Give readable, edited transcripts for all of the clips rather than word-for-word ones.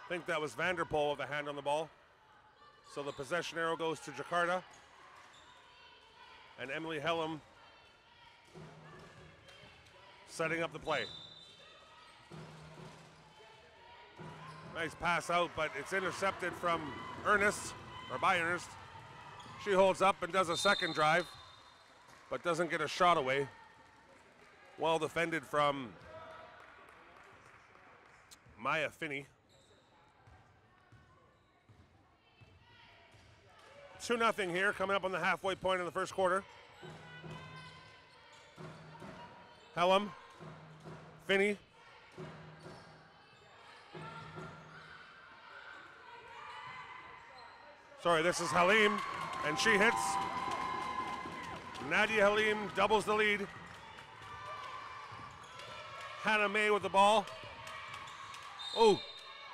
I think that was Vanderpool with a hand on the ball. So the possession arrow goes to Jakarta. And Emily Hellam setting up the play. Nice pass out, but it's intercepted from Ernest, or by Ernest. She holds up and does a second drive, but doesn't get a shot away. Well defended from Maya Finney. 2-0 here, coming up on the halfway point in the first quarter. Hellam, Finney. Sorry, this is Halim, and she hits. Nadia Halim doubles the lead. Hannah May with the ball. Oh,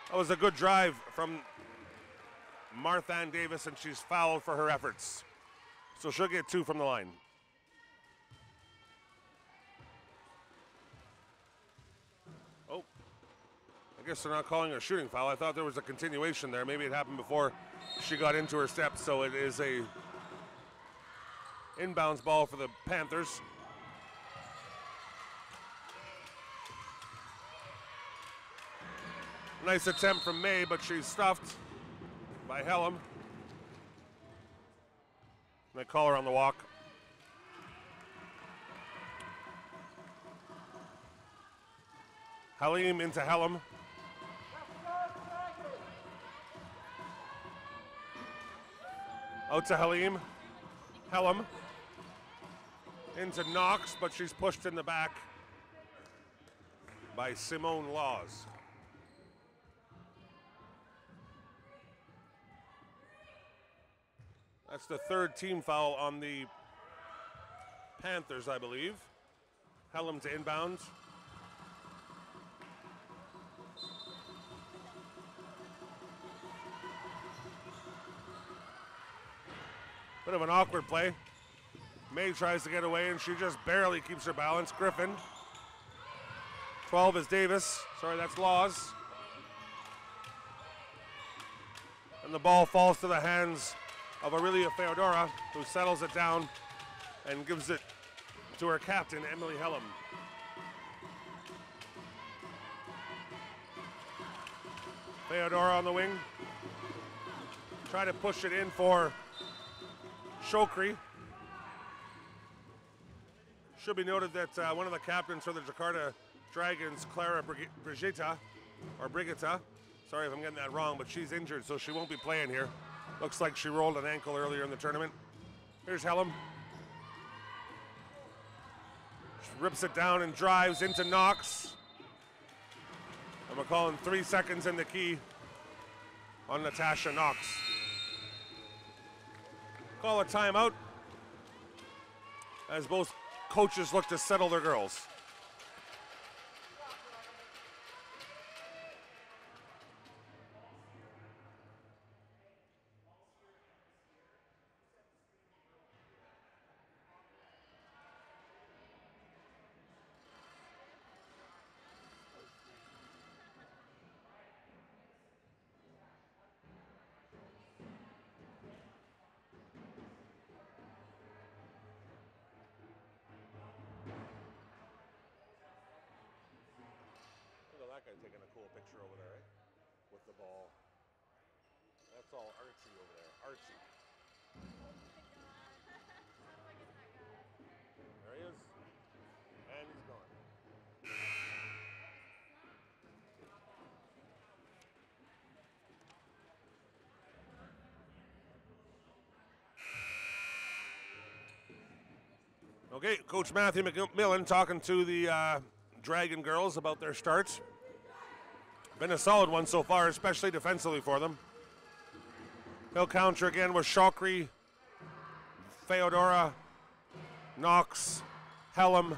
that was a good drive from Martha-Ann Davis, and she's fouled for her efforts. So she'll get 2 from the line. Oh, I guess they're not calling her a shooting foul. I thought there was a continuation there. Maybe it happened before she got into her steps, so it is a inbounds ball for the Panthers. Nice attempt from May, but she's stuffed by Hellam. They call her on the walk. Halim into Hellam. Out to Halim. Hellam. Into Knox, but she's pushed in the back by Simone Laws. That's the third team foul on the Panthers, I believe. Hellam to inbound. Bit of an awkward play. May tries to get away, and she just barely keeps her balance. Griffin. 12 is Davis. Sorry, that's Laws. And the ball falls to the hands of Aurelia Feodora, who settles it down and gives it to her captain, Emily Hellam. Feodora on the wing. Try to push it in for Shokri. Should be noted that one of the captains for the Jakarta Dragons, Clara Brigitta, sorry if I'm getting that wrong, but she's injured, so she won't be playing here. Looks like she rolled an ankle earlier in the tournament. Here's Hellam. She rips it down and drives into Knox. And we're calling 3 seconds in the key on Natasha Knox. Call a timeout as both coaches look to settle their girls. Taking a cool picture over there, right? With the ball. That's all artsy over there. Artsy. There he is. And he's gone. Okay, Coach Matthew McMillan talking to the Dragon girls about their starts. Been a solid one so far, especially defensively for them. He'll counter again with Shokri, Feodora, Knox, Hellam.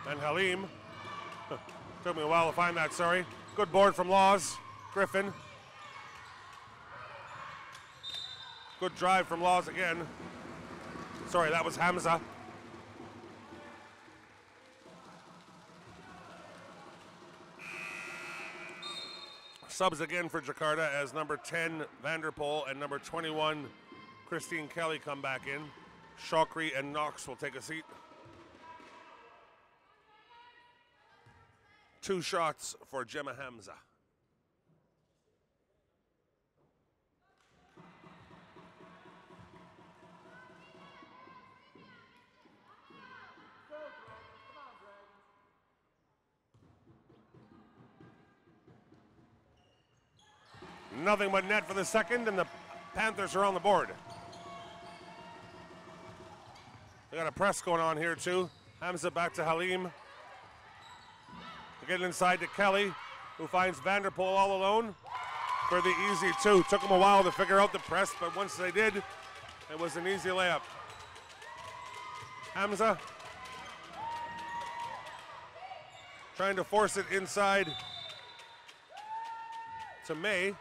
And Halim. Took me a while to find that, sorry. Good board from Laws. Griffin. Good drive from Laws again. Sorry, that was Hamza. Subs again for Jakarta as number 10 Vanderpool and number 21 Christine Kelly come back in. Shokri and Knox will take a seat. 2 shots for Gemma Hamza. Nothing but net for the second, and the Panthers are on the board. They got a press going on here too. Hamza back to Halim. They get inside to Kelly, who finds Vanderpool all alone for the easy 2. Took them a while to figure out the press, but once they did, it was an easy layup. Hamza trying to force it inside to May.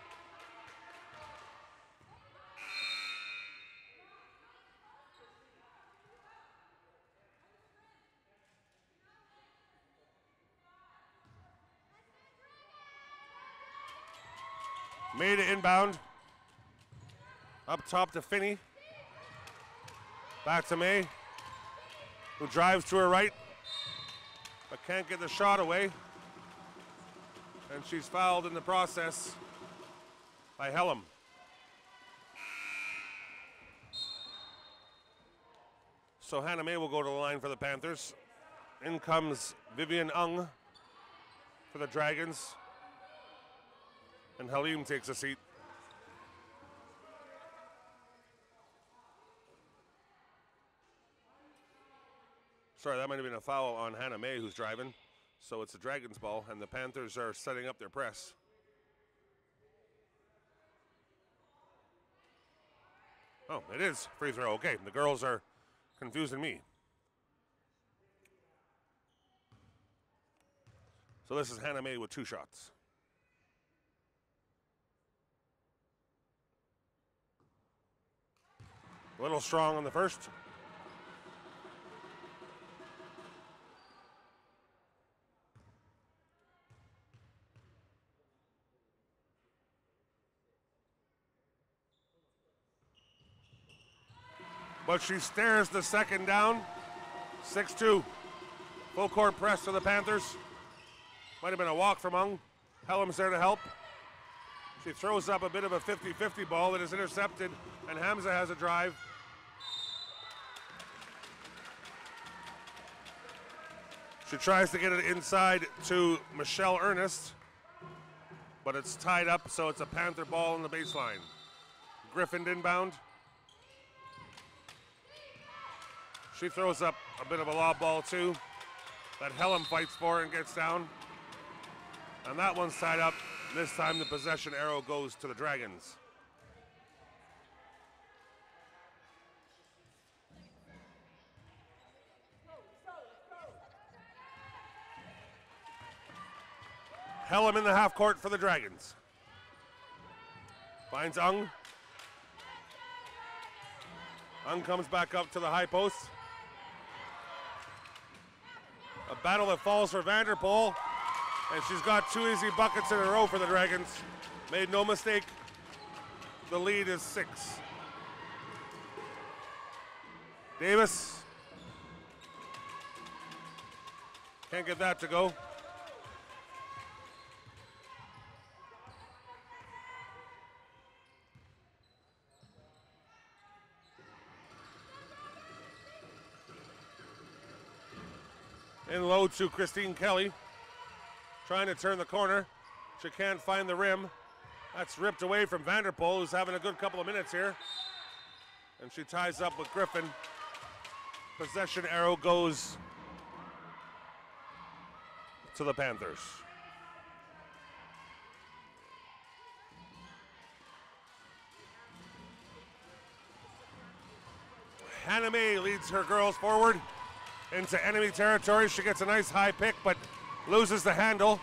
May to inbound. Up top to Finney. Back to May, who drives to her right, but can't get the shot away. And she's fouled in the process by Hellam. So Hannah May will go to the line for the Panthers. In comes Vivian Ung for the Dragons. And Halim takes a seat. Sorry, that might have been a foul on Hannah May, who's driving. So it's the Dragons' ball, and the Panthers are setting up their press. Oh, it is free throw. Okay, the girls are confusing me. So this is Hannah May with 2 shots. A little strong on the first. But she stares the second down. 6-2. Full court press for the Panthers. Might have been a walk from Ung. Hellam's there to help. She throws up a bit of a 50-50 ball that is intercepted, and Hamza has a drive. She tries to get it inside to Michelle Ernest, but it's tied up, so it's a Panther ball on the baseline. Griffin inbound. She throws up a bit of a lob ball too that Hellam fights for and gets down. And that one's tied up. This time the possession arrow goes to the Dragons. Hellam in the half court for the Dragons. Finds Ung. Ung comes back up to the high post. A battle that falls for Vanderpool. And she's got 2 easy buckets in a row for the Dragons. Made no mistake. The lead is 6. Davis. Can't get that to go. In low to Christine Kelly. Trying to turn the corner. She can't find the rim. That's ripped away from Vanderpool, who's having a good couple of minutes here. And she ties up with Griffin. Possession arrow goes to the Panthers. Hannah May leads her girls forward into enemy territory. She gets a nice high pick, but loses the handle.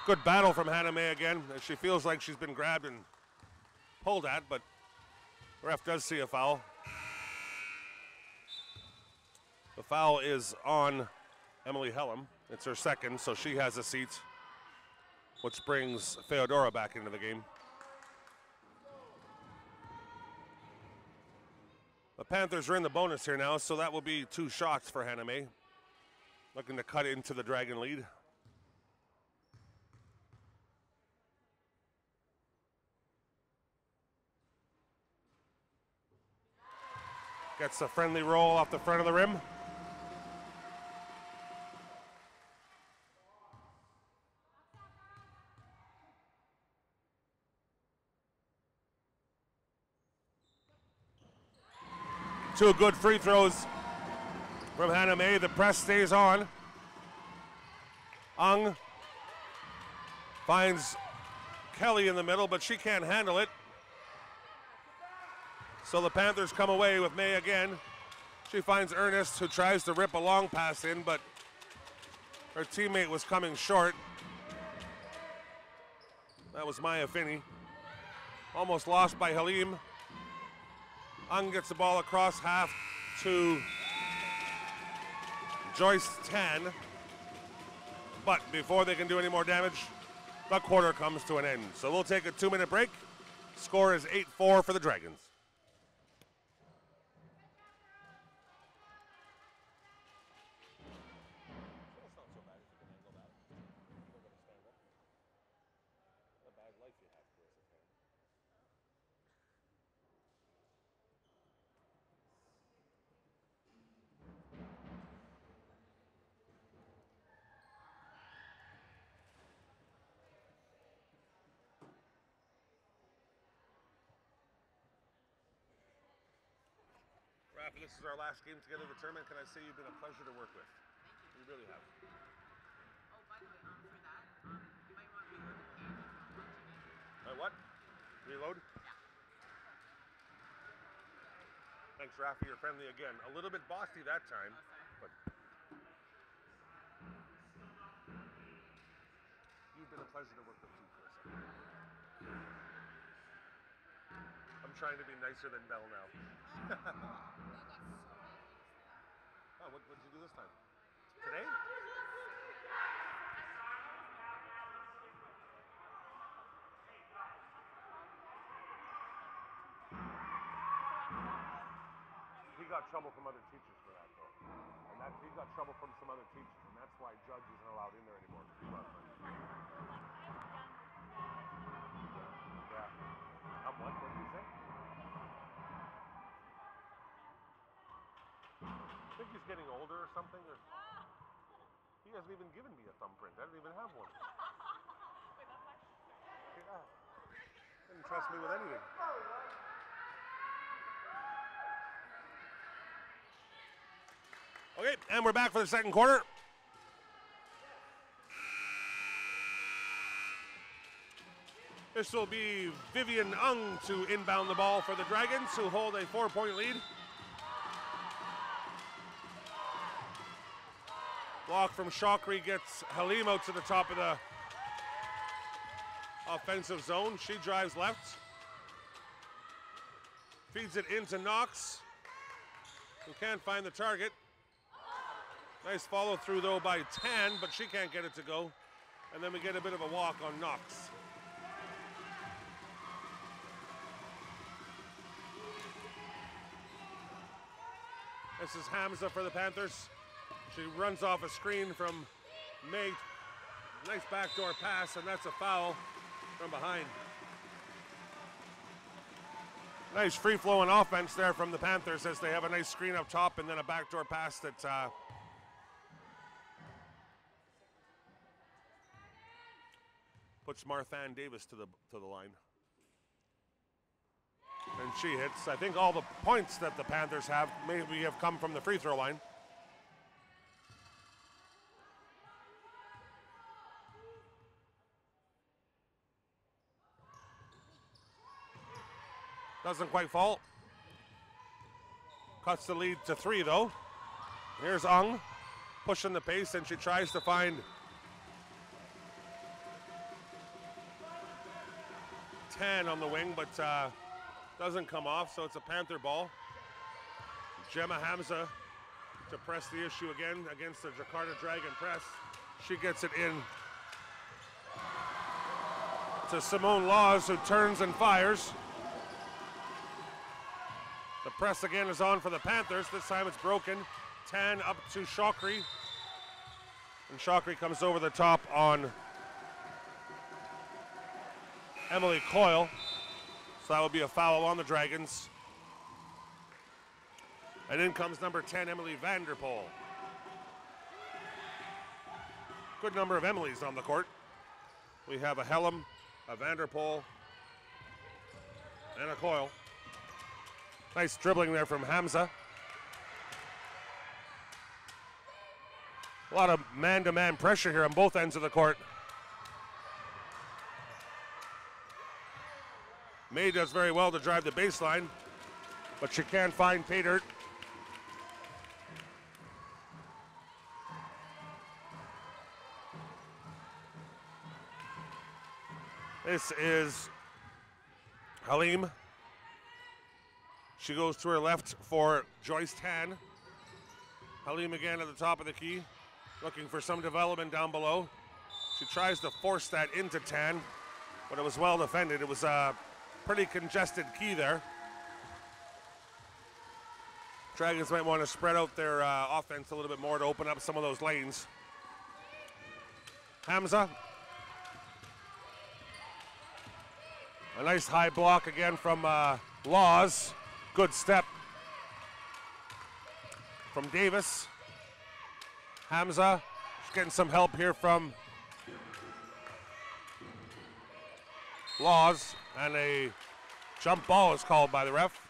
Good battle from Hannah May again, as she feels like she's been grabbed and pulled at, but the ref does see a foul. The foul is on Emily Hellam. It's her second, so she has a seat, which brings Theodora back into the game. The Panthers are in the bonus here now, so that will be 2 shots for Hannah May, looking to cut into the Dragon lead. Gets a friendly roll off the front of the rim. Two good free throws from Hannah May. The press stays on. Ung finds Kelly in the middle, but she can't handle it. So the Panthers come away with May again. She finds Ernest, who tries to rip a long pass in, but her teammate was coming short. That was Maya Finney. Almost lost by Halim. Ung gets the ball across half to Joyce Tan. But before they can do any more damage, the quarter comes to an end. So we'll take a 2-minute break. Score is 8-4 for the Dragons. Rafa, this is our last game together of the tournament. Can I say you've been a pleasure to work with? You really have. Oh, by the way, for that, you might want to reload the page if you want to. My what? Reload? Yeah. Thanks, Rafa. You're friendly again. A little bit bossy that time, but you've been a pleasure to work with too, Chris. I'm trying to be nicer than Bell now. Oh, what did you do this time? Today? He got trouble from other teachers for that, though. And he got trouble from some other teachers, and that's why Judge isn't allowed in there anymore. Yeah. What did you say? I think he's getting older or something. He hasn't even given me a thumbprint. I don't even have one. Yeah. Didn't trust me with anything. Okay, and we're back for the second quarter. This will be Vivian Ung to inbound the ball for the Dragons, who hold a 4-point lead. Block from Shokri gets Halim out to the top of the offensive zone. She drives left. Feeds it into Knox, who can't find the target. Nice follow through though by Tan, but she can't get it to go. And then we get a bit of a walk on Knox. This is Hamza for the Panthers. She runs off a screen from May. Nice backdoor pass, and that's a foul from behind. Nice free-flowing offense there from the Panthers as they have a nice screen up top and then a backdoor pass that puts Marthan Davis to the line. And she hits. I think all the points that the Panthers have maybe have come from the free throw line. Doesn't quite fall. Cuts the lead to 3 though. Here's Ung pushing the pace, and she tries to find 10 on the wing, but doesn't come off, so it's a Panther ball. Gemma Hamza to press the issue again against the Jakarta Dragon press. She gets it in to Simone Laws, who turns and fires. The press again is on for the Panthers. This time it's broken. 10 up to Chokri. And Chokri comes over the top on Emily Coyle. So that would be a foul on the Dragons. And in comes number 10, Emily Vanderpool. Good number of Emilys on the court. We have a Helm, a Vanderpool, and a Coyle. Nice dribbling there from Hamza. A lot of man-to-man pressure here on both ends of the court. May does very well to drive the baseline, but she can't find pay dirt. This is Halim. She goes to her left for Joyce Tan. Halim again at the top of the key, looking for some development down below. She tries to force that into Tan, but it was well defended. It was a pretty congested key there. Dragons might want to spread out their offense a little bit more to open up some of those lanes. Hamza. A nice high block again from Laws. Good step from Davis. Hamza, she's getting some help here from Laws, and a jump ball is called by the ref.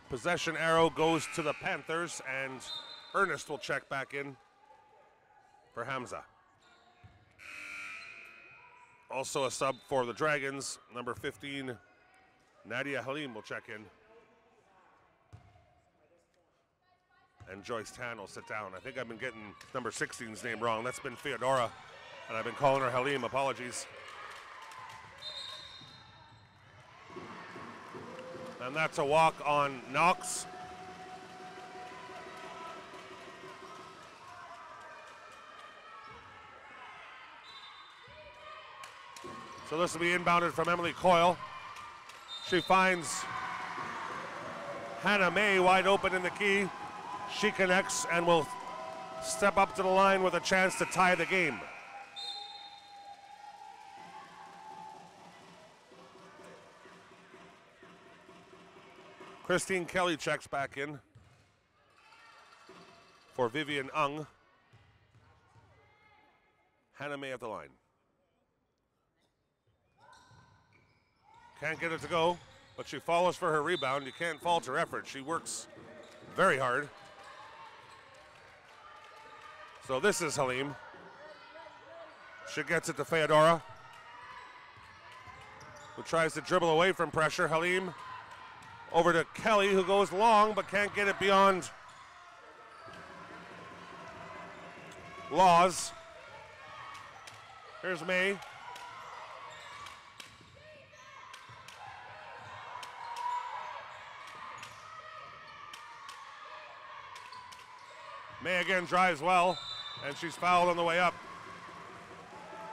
Possession arrow goes to the Panthers, and Ernest will check back in for Hamza. Also a sub for the Dragons, number 15, Nadia Halim will check in. And Joyce Tan will sit down. I think I've been getting number 16's name wrong. That's been Theodora, and I've been calling her Halim. Apologies. And that's a walk on Knox. So this will be inbounded from Emily Coyle. She finds Hannah May wide open in the key. She connects and will step up to the line with a chance to tie the game. Christine Kelly checks back in for Vivian Ung. Hannah May at the line. Can't get it to go, but she follows for her rebound. You can't fault her effort. She works very hard. So this is Halim. She gets it to Theodora, who tries to dribble away from pressure. Halim over to Kelly, who goes long but can't get it beyond Laws. Here's May. May again drives well, and she's fouled on the way up.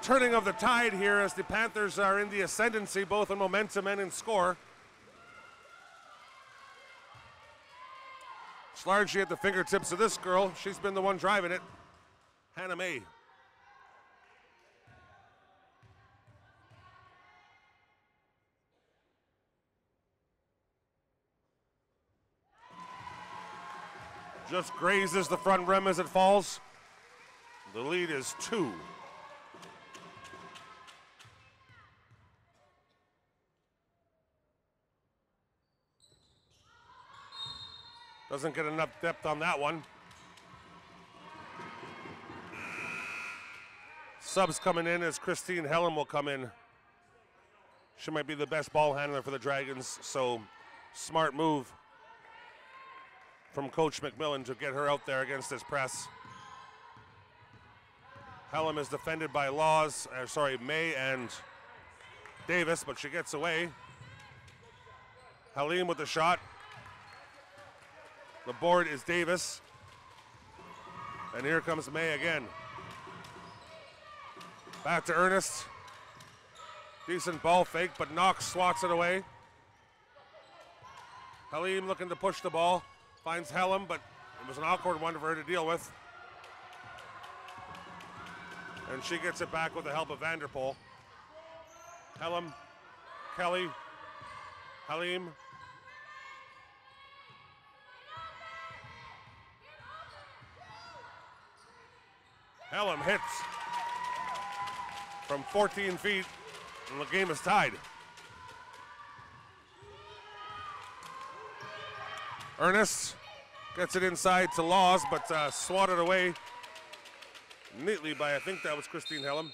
Turning of the tide here as the Panthers are in the ascendancy, both in momentum and in score. It's largely at the fingertips of this girl. She's been the one driving it, Hannah May. Just grazes the front rim as it falls. The lead is 2. Doesn't get enough depth on that one. Subs coming in as Christine Helen will come in. She might be the best ball handler for the Dragons, so smart move from Coach McMillan to get her out there against this press. Helm is defended by May and Davis, but she gets away. Halim with the shot. The board is Davis. And here comes May again. Back to Ernest. Decent ball fake, but Knox swats it away. Halim looking to push the ball. Finds Helm, but it was an awkward one for her to deal with. And she gets it back with the help of Vanderpool. Helm, Kelly, Halim. Helm hits from 14 feet, and the game is tied. Ernest gets it inside to Laws, but swatted away neatly by, I think that was Christine Helm.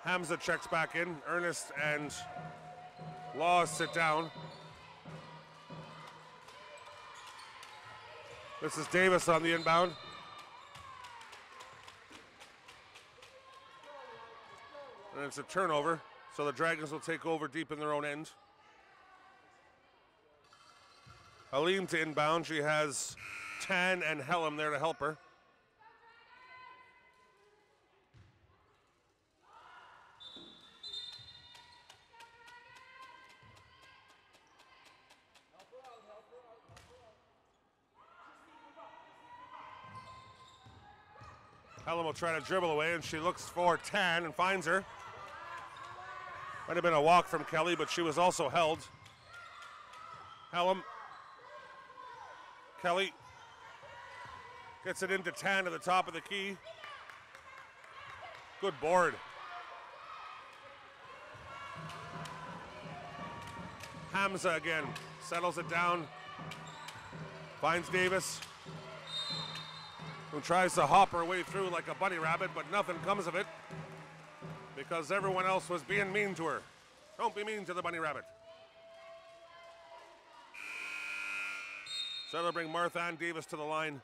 Hamza checks back in. Ernest and Laws sit down. This is Davis on the inbound. And it's a turnover, so the Dragons will take over deep in their own end. Halim to inbound. She has Tan and Helm there to help her. Helm will try to dribble away, and she looks for Tan and finds her. Might have been a walk from Kelly, but she was also held. Helm. Kelly gets it into Tan to the top of the key. Good board. Hamza again settles it down. Finds Davis, who tries to hop her way through like a bunny rabbit, but nothing comes of it because everyone else was being mean to her. Don't be mean to the bunny rabbit. So that'll bring Martha and Davis to the line,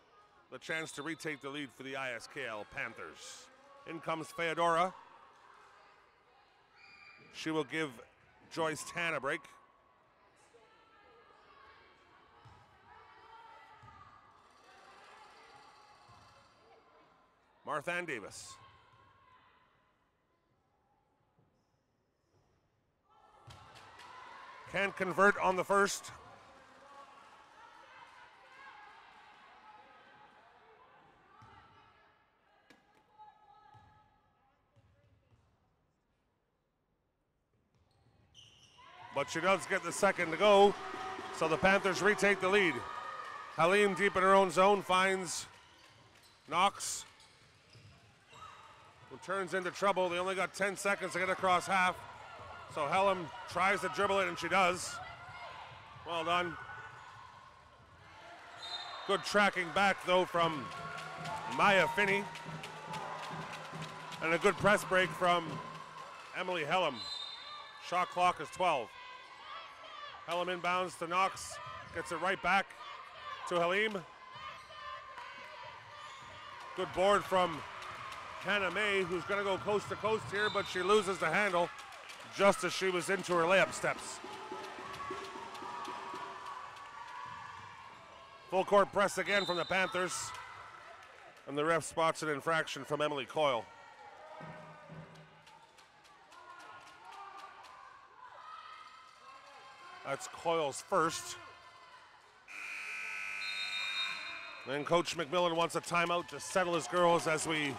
the chance to retake the lead for the ISKL Panthers. In comes Feodora. She will give Joyce Tan a break. Martha and Davis. Can't convert on the first. But she does get the second to go, so the Panthers retake the lead. Halim deep in her own zone finds Knox, who turns into trouble. They only got 10 seconds to get across half. So Helm tries to dribble it, and she does. Well done. Good tracking back, though, from Maya Finney. And a good press break from Emily Helm. Shot clock is 12. Helm inbounds to Knox. Gets it right back to Halim. Good board from Hannah May, who's going to go coast to coast here, but she loses the handle just as she was into her layup steps. Full court press again from the Panthers, and the ref spots an infraction from Emily Coyle. That's Coyle's first. Then Coach McMillan wants a timeout to settle his girls as we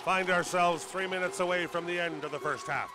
find ourselves 3 minutes away from the end of the first half.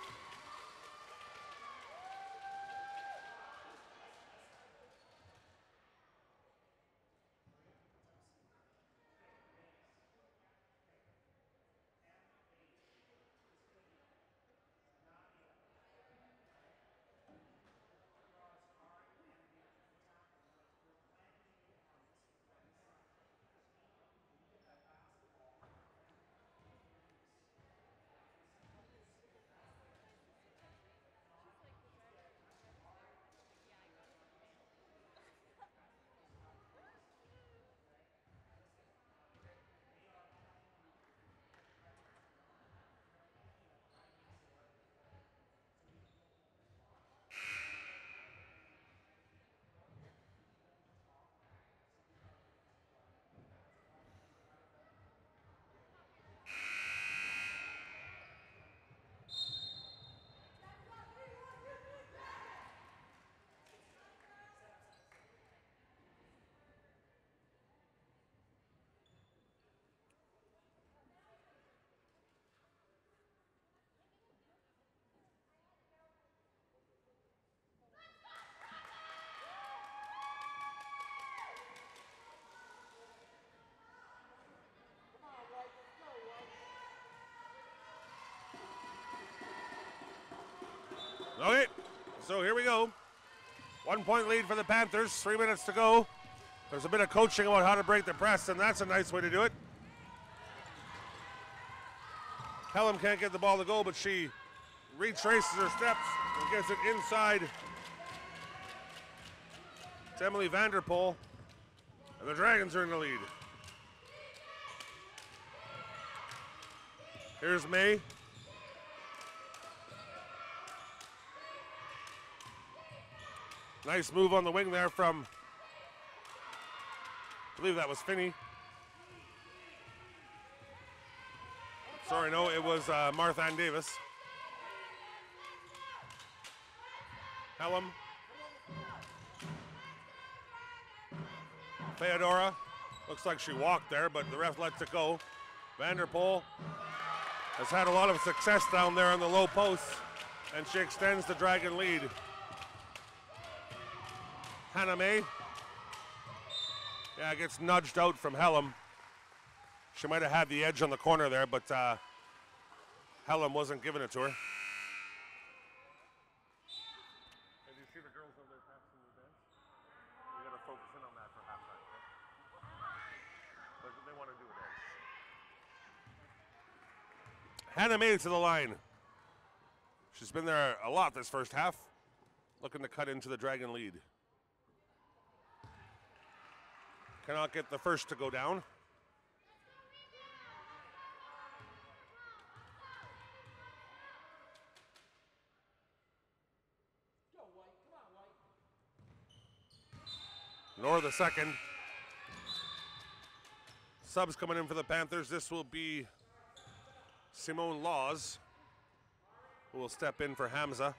here we go. 1 point lead for the Panthers, 3 minutes to go. There's a bit of coaching about how to break the press, and that's a nice way to do it. Helen can't get the ball to go, but she retraces her steps and gets it inside to Emily Vanderpool, and the Dragons are in the lead. Here's May. Nice move on the wing there from, I believe that was Finney. Sorry, no, it was Martha Ann Davis. Helm. Theodora. Looks like she walked there, but the ref lets it go. Vanderpool has had a lot of success down there on the low posts, and she extends the Dragon lead. Hannah May. Yeah, gets nudged out from Helm. She might have had the edge on the corner there, but Helm wasn't giving it to her. And you see the girls over there passing the dance? We got to focus in on that for halftime. But they want to do it. Hannah May to the line. She's been there a lot this first half, looking to cut into the Dragon lead. Cannot get the first to go down. Nor the second. Subs coming in for the Panthers. This will be Simone Laws, who will step in for Hamza.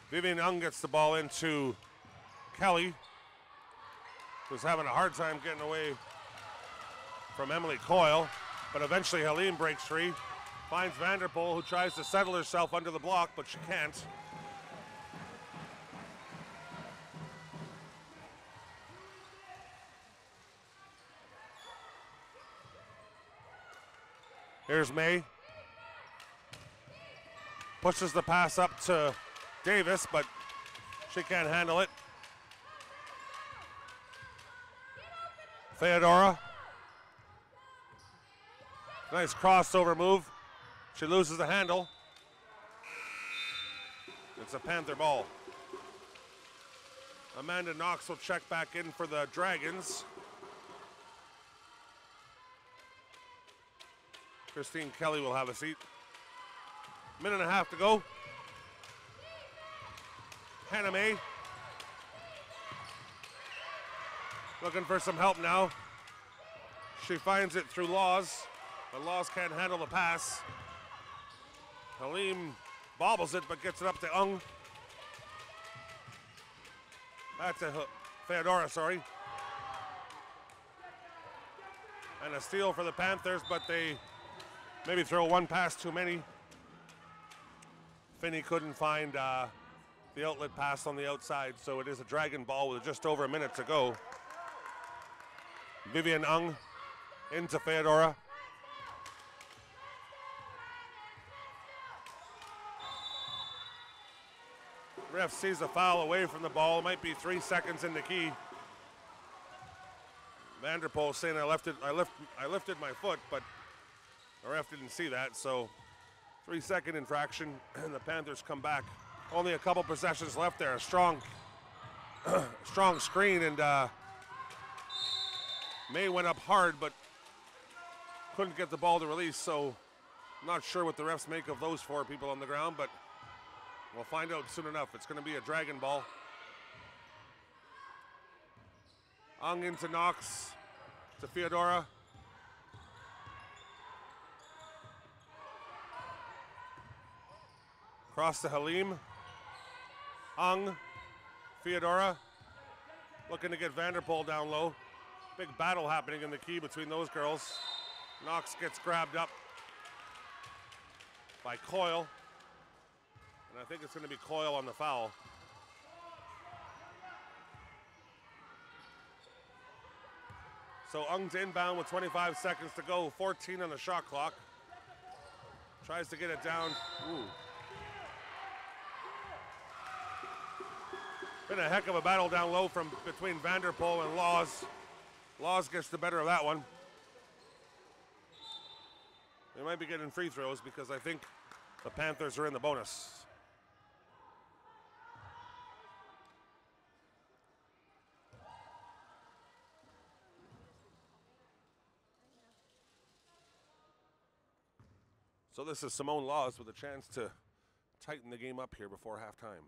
Vivian Young gets the ball into Kelly, who's having a hard time getting away from Emily Coyle, but eventually Helene breaks free, finds Vanderpool, who tries to settle herself under the block, but she can't. Here's May. Pushes the pass up to Davis, but she can't handle it. Theodora. Nice crossover move. She loses the handle. It's a Panther ball. Amanda Knox will check back in for the Dragons. Christine Kelly will have a seat. Minute and a half to go. Hannah May looking for some help now. She finds it through Laws, but Laws can't handle the pass. Halim bobbles it, but gets it up to Ung. That's a Theodora, sorry. And a steal for the Panthers, but they maybe throw one pass too many. Finney couldn't find the outlet pass on the outside, so it is a Dragon ball with just over a minute to go. Vivian Ung into Theodora. Ref sees a foul away from the ball. It might be 3 seconds in the key. Vanderpool saying I lifted my foot, but the ref didn't see that, so 3-second infraction, and the Panthers come back. Only a couple possessions left there. A strong, strong screen, and May went up hard, but couldn't get the ball to release. So, I'm not sure what the refs make of those 4 people on the ground, but we'll find out soon enough. It's going to be a Dragon ball. Ung into Knox to Theodora. Cross to Halim. Ung, Theodora, looking to get Vanderpool down low. Big battle happening in the key between those girls. Knox gets grabbed up by Coyle. And I think it's going to be Coyle on the foul. So Ung's inbound with 25 seconds to go, 14 on the shot clock. Tries to get it down. Ooh. Been a heck of a battle down low from between Vanderpool and Laws. Laws gets the better of that one. They might be getting free throws because I think the Panthers are in the bonus. So this is Simone Laws with a chance to tighten the game up here before halftime.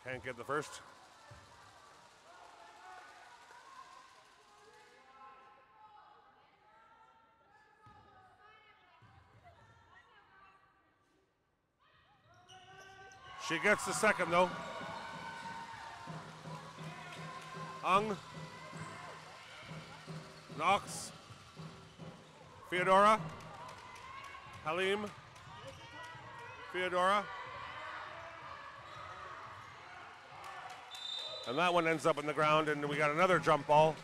Can't get the first. She gets the second though. Ung. Knox. Theodora. Halim. Theodora. And that one ends up in the ground, and we got another jump ball.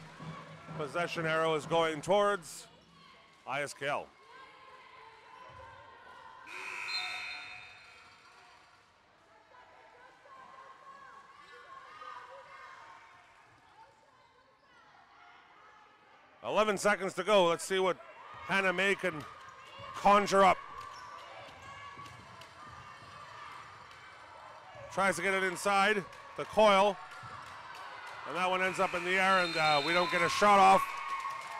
Possession arrow is going towards ISKL. .11 seconds to go. Let's see what Hannah May can conjure up. Tries to get it inside the coil. And that one ends up in the air, and we don't get a shot off.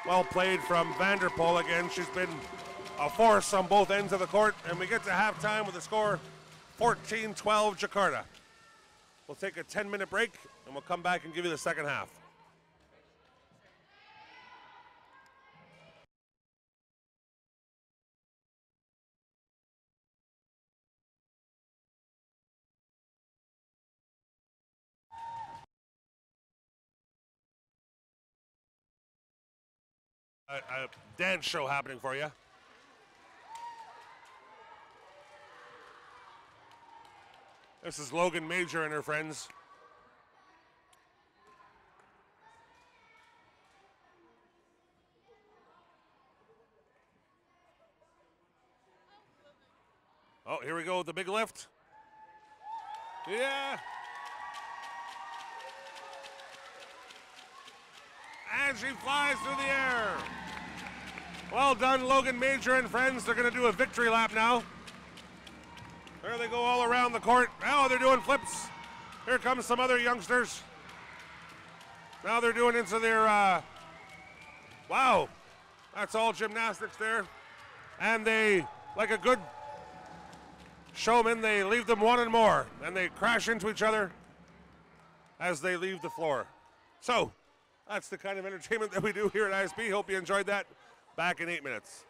Well played from Vanderpool again. She's been a force on both ends of the court, and we get to halftime with a score 14-12 Jakarta. We'll take a 10-minute break, and we'll come back and give you the second half. A dance show happening for you. This is Logan Major and her friends. Oh, here we go with the big lift. Yeah. And she flies through the air. Well done, Logan Major and friends. They're going to do a victory lap now. There they go all around the court. Now they're doing flips. Here comes some other youngsters. Now they're doing into their, wow. That's all gymnastics there. And they, like a good showman, they leave them wanting more. And they crash into each other as they leave the floor. So, that's the kind of entertainment that we do here at ISB. Hope you enjoyed that. Back in 8 minutes.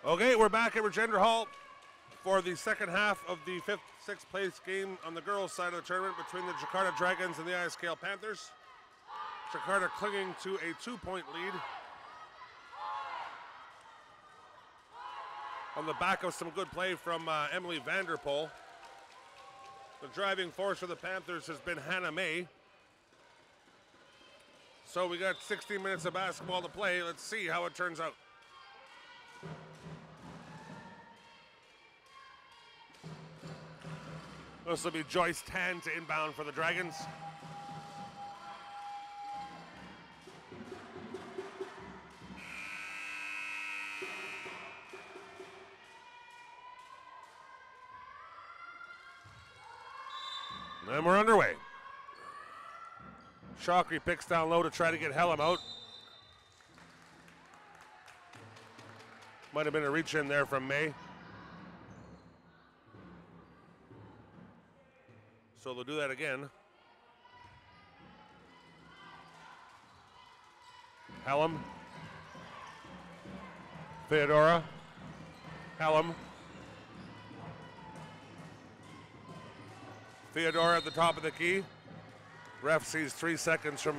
Okay, we're back at Regender Hall for the second half of the sixth place game on the girls' side of the tournament between the Jakarta Dragons and the ISKL Panthers. Jakarta clinging to a 2-point lead on the back of some good play from Emily Vanderpool. The driving force for the Panthers has been Hannah May. So we got 16 minutes of basketball to play. Let's see how it turns out. This will be Joyce Tan to inbound for the Dragons. And we're underway. Shockley picks down low to try to get Hellam out. Might have been a reach in there from May. So they'll do that again. Hellam. Theodora. Hellam. Theodora at the top of the key. Ref sees 3 seconds from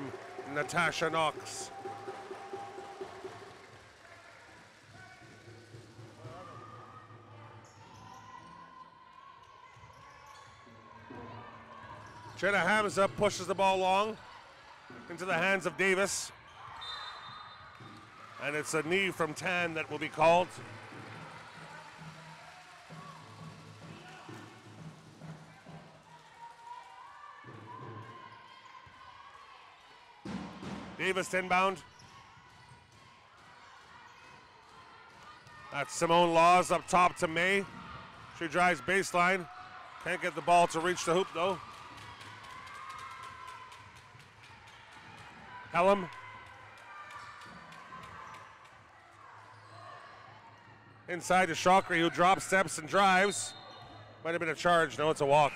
Natasha Knox. Jenna Hamza pushes the ball long into the hands of Davis. And it's a knee from Tan that will be called. Davis inbound. That's Simone Laws up top to May. She drives baseline. Can't get the ball to reach the hoop though. Hellam. Inside to Shockley, who drops, steps, and drives. Might have been a charge. No, it's a walk.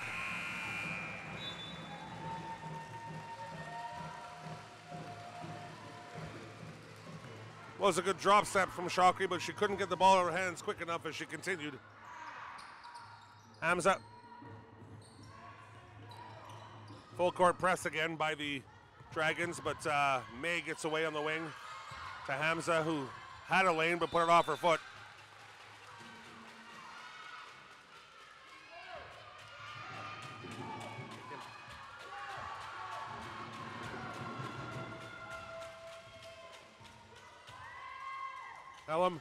Was a good drop step from Shockley, but she couldn't get the ball in her hands quick enough as she continued. Hamza. Full court press again by the Dragons, but May gets away on the wing to Hamza, who had a lane but put it off her foot. Hellam.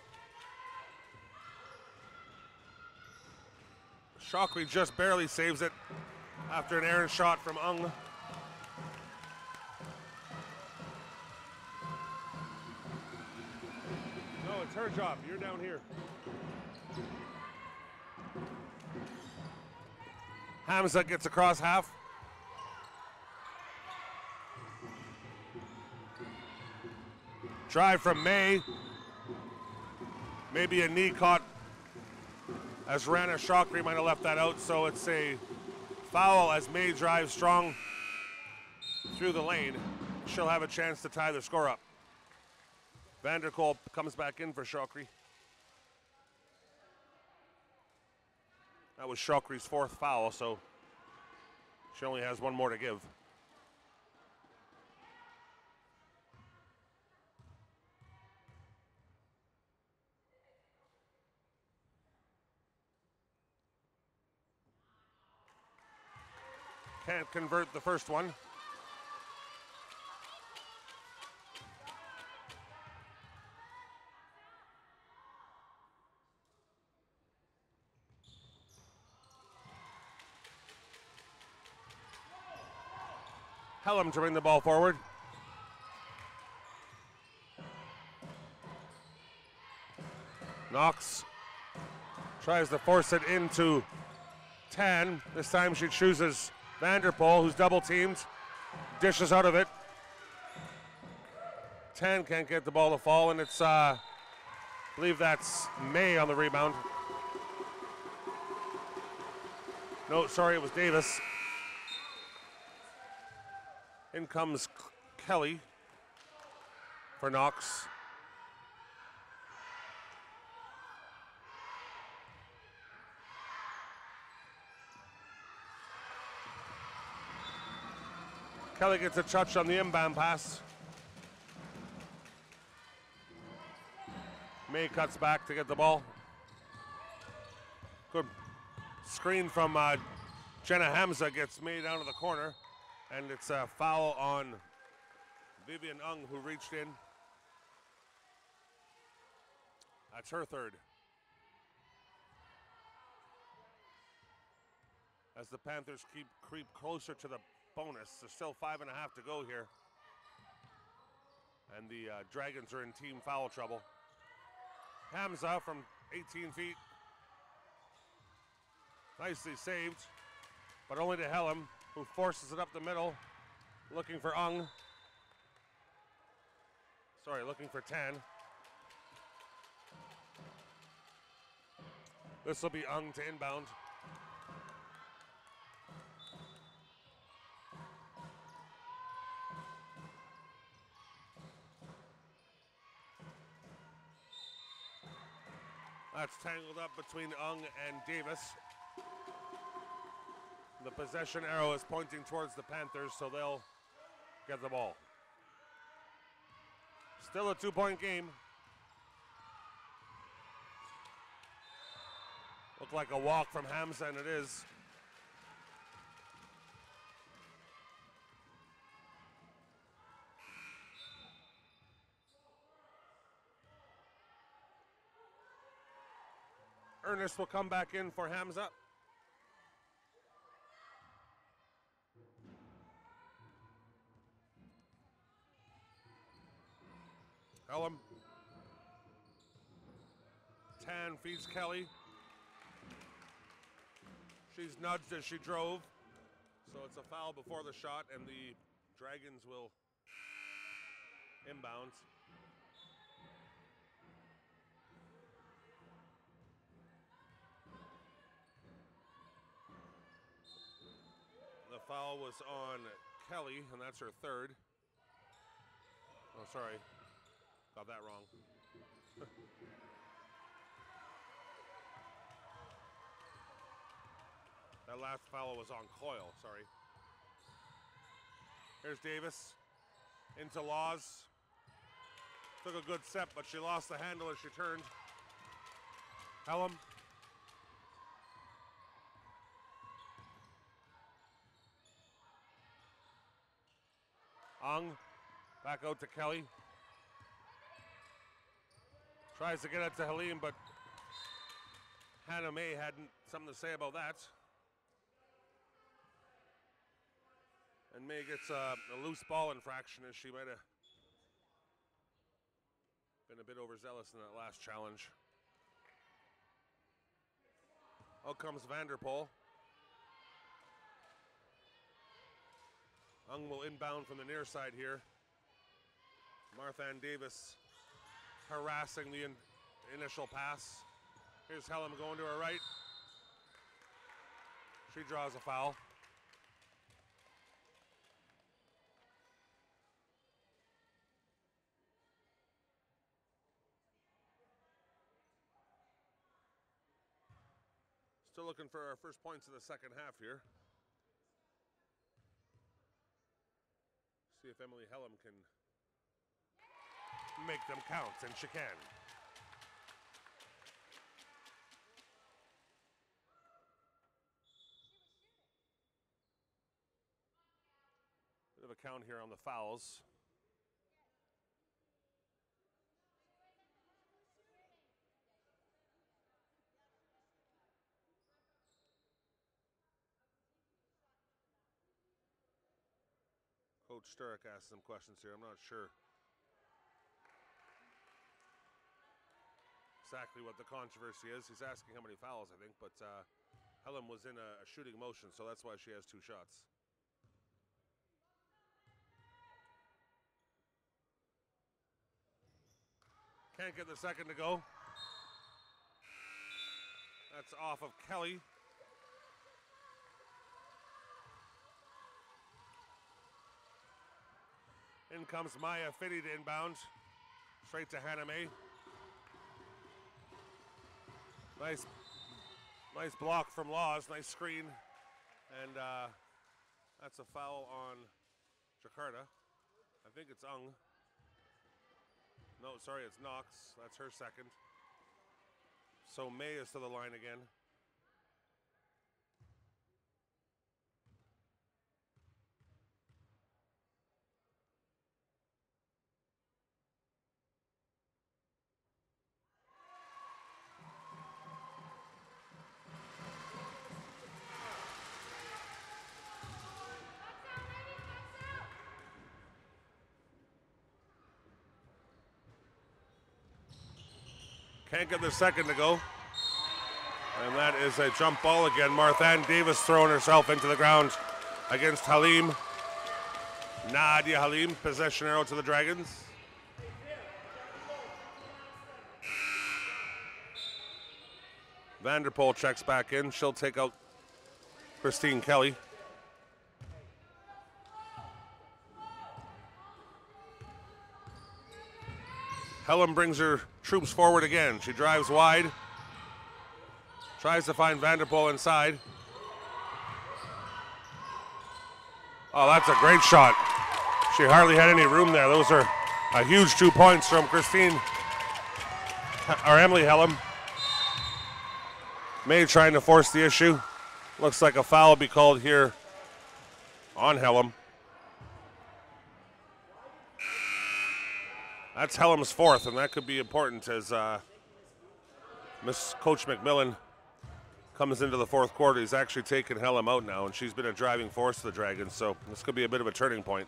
Shockley just barely saves it after an errant shot from Ung. No, it's her job. You're down here. Hamza gets across half. Drive from May. Maybe a knee caught as Rana Shockley might have left that out, so it's a foul as May drives strong through the lane. She'll have a chance to tie the score up. Vanderkolk comes back in for Shockley. That was Shockley's fourth foul, so she only has one more to give. Can't convert the first one. Hellam to bring the ball forward. Knox tries to force it into Tan. This time she chooses Vanderpool, who's double teamed, dishes out of it. Tan can't get the ball to fall, and it's, I believe that's May on the rebound. No, sorry, it was Davis. In comes Kelly for Knox. Kelly gets a touch on the inbound pass. May cuts back to get the ball. Good screen from Jenna Hamza gets made out of the corner. And it's a foul on Vivian Ung, who reached in. That's her third. As the Panthers creep closer to the bonus. There's still 5.5 to go here. And the Dragons are in team foul trouble. Hamza from 18 feet. Nicely saved, but only to Helm, who forces it up the middle, looking for Ung. Sorry, looking for Tan. This will be Ung to inbound. That's tangled up between Ung and Davis. The possession arrow is pointing towards the Panthers, so they'll get the ball. Still a 2-point game. Looked like a walk from Hamza, and it is. Ernest will come back in for Hamza. Helm. Tan feeds Kelly. She's nudged as she drove. So it's a foul before the shot, and the Dragons will inbound. The foul was on Kelly, and that's her third. Oh, sorry. Got that wrong. That last foul was on Coyle, sorry. Here's Davis. Into Laws. Took a good step, but she lost the handle as she turned. Helm. Ung. Back out to Kelly. Tries to get it to Halim, but Hannah May hadn't something to say about that. And May gets a loose ball infraction, as she might have been a bit overzealous in that last challenge. Out comes Vanderpool. Ung will inbound from the near side here. Marthan Davis harassing the initial pass. Here's Helm going to her right. She draws a foul. Still looking for our first points in the second half here. See if Emily Helm can make them count, and she can. Bit of a count here on the fouls. Coach Sturrock asked some questions here. I'm not sure exactly what the controversy is. He's asking how many fouls, I think, but Helm was in a shooting motion, so that's why she has 2 shots. Can't get the second to go. That's off of Kelly. In comes Maya Fitty to inbound. Straight to Hannah May. Nice block from Laws. Nice screen. And that's a foul on Jakarta. I think it's Ung. No, sorry, it's Knox. That's her second. So May is to the line again. Can't get the second to go. And that is a jump ball again. Marthan Davis throwing herself into the ground against Halim. Nadia Halim, possession arrow to the Dragons. Vanderpool checks back in. She'll take out Christine Kelly. Helen brings her troops forward again. She drives wide. Tries to find Vanderpool inside. Oh, that's a great shot. She hardly had any room there. Those are a huge 2 points from Emily Helen. May trying to force the issue. Looks like a foul will be called here on Helen. That's Helm's fourth, and that could be important as Miss Coach McMillan comes into the fourth quarter. He's actually taken Helm out now, and she's been a driving force to the Dragons, so this could be a bit of a turning point.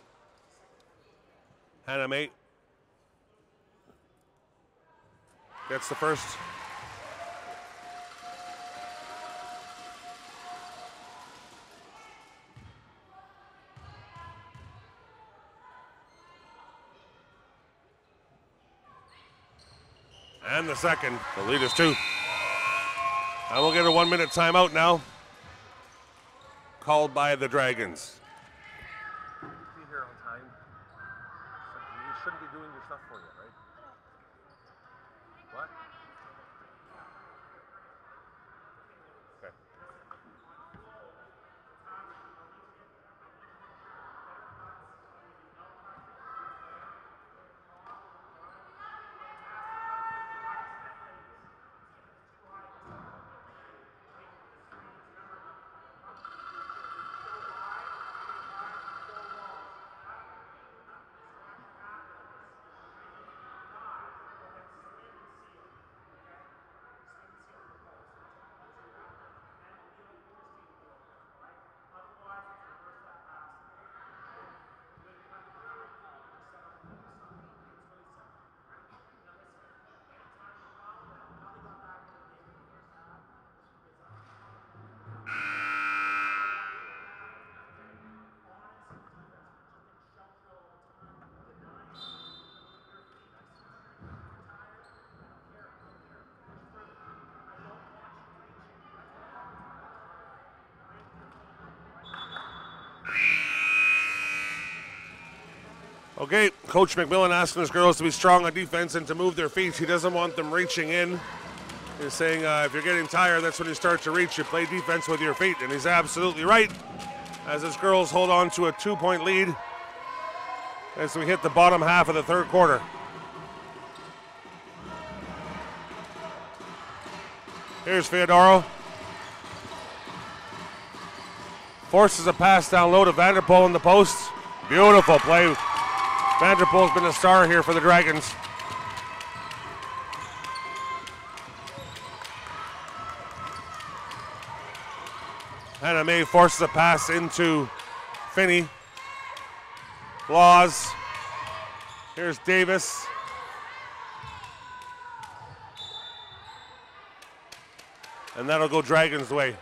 Hannah May gets the first. And the second. The lead is 2. And we'll get a 1 minute timeout now. Called by the Dragons. Be here on time. You shouldn't be doing your stuff for you, right? What? Okay. Okay, Coach McMillan asking his girls to be strong on defense and to move their feet. He doesn't want them reaching in. He's saying if you're getting tired, that's when you start to reach. You play defense with your feet, and he's absolutely right. As his girls hold on to a 2-point lead as we hit the bottom half of the third quarter. Here's Feodoro. Forces a pass down low to Vanderpool in the post. Beautiful play. Vanderpool's been a star here for the Dragons. Hannah May forces a pass into Finney. Laws. Here's Davis. And that'll go Dragons' way.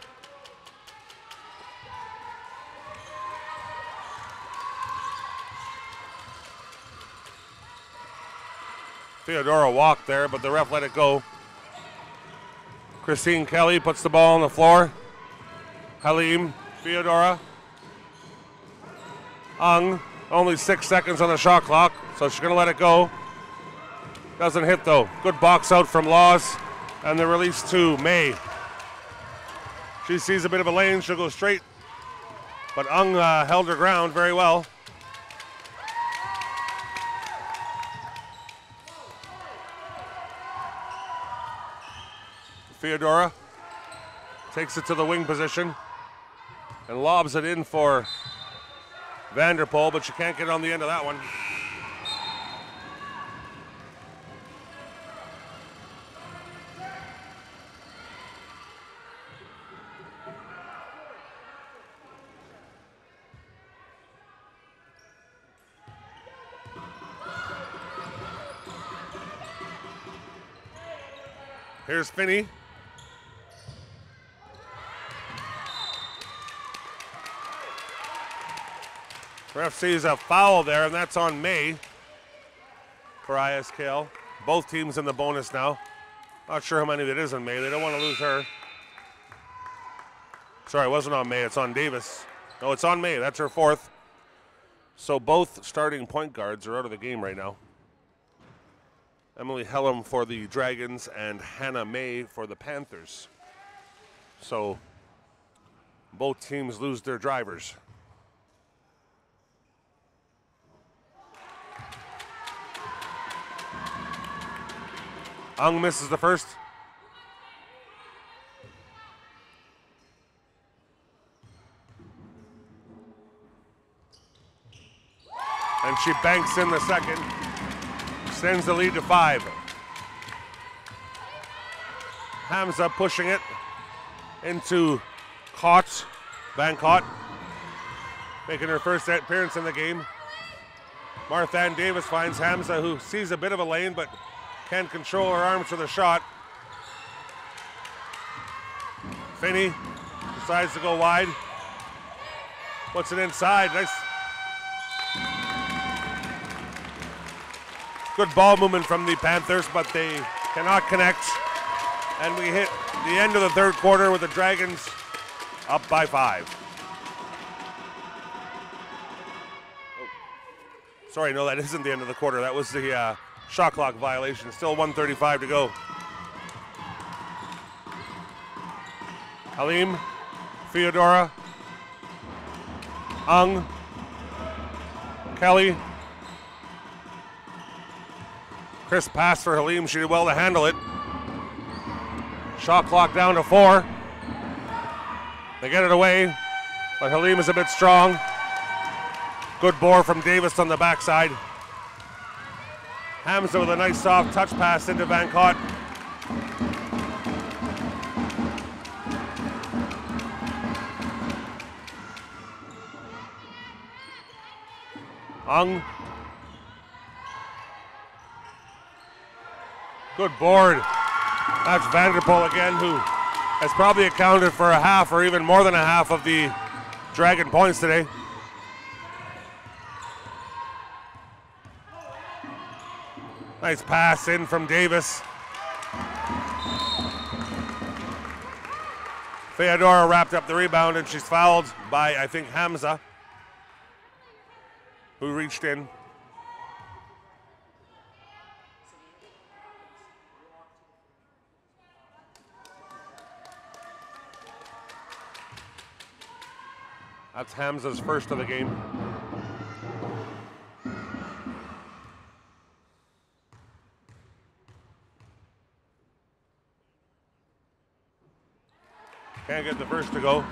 Theodora walked there, but the ref let it go. Christine Kelly puts the ball on the floor. Halim, Theodora. Ung, only 6 seconds on the shot clock, so she's going to let it go. Doesn't hit though. Good box out from Laws, and the release to May. She sees a bit of a lane, she'll go straight, but Ung held her ground very well. Theodora takes it to the wing position and lobs it in for Vanderpool, but she can't get on the end of that one. Here's Finney. Ref sees a foul there, and that's on May for ISKL. Both teams in the bonus now. Not sure how many it is on May. They don't want to lose her. Sorry, it wasn't on May. It's on Davis. No, it's on May. That's her fourth. So both starting point guards are out of the game right now. Emily Hellum for the Dragons and Hannah May for the Panthers. So both teams lose their drivers. Ung misses the first. And she banks in the second. Extends the lead to 5. Hamza pushing it into Van Cott, making her first appearance in the game. Martha Davis finds Hamza, who sees a bit of a lane but can't control her arms for the shot. Finney decides to go wide. Puts it inside. Nice. Good ball movement from the Panthers, but they cannot connect. And we hit the end of the third quarter with the Dragons up by 5. Oh. Sorry, no, that isn't the end of the quarter. That was the shot clock violation. Still 1:35 to go. Halim, Theodora, Ung, Kelly. Crisp pass for Halim. She did well to handle it. Shot clock down to 4. They get it away, but Halim is a bit strong. Good bore from Davis on the backside. Hamza with a nice soft touch pass into Van Cott. Ung. Good board. That's Vanderpool again, who has probably accounted for a half or even more than a half of the Dragon points today. Nice pass in from Davis. Theodora wrapped up the rebound, and she's fouled by, I think, Hamza, who reached in. That's Hamza's first of the game. Can't get the first to go.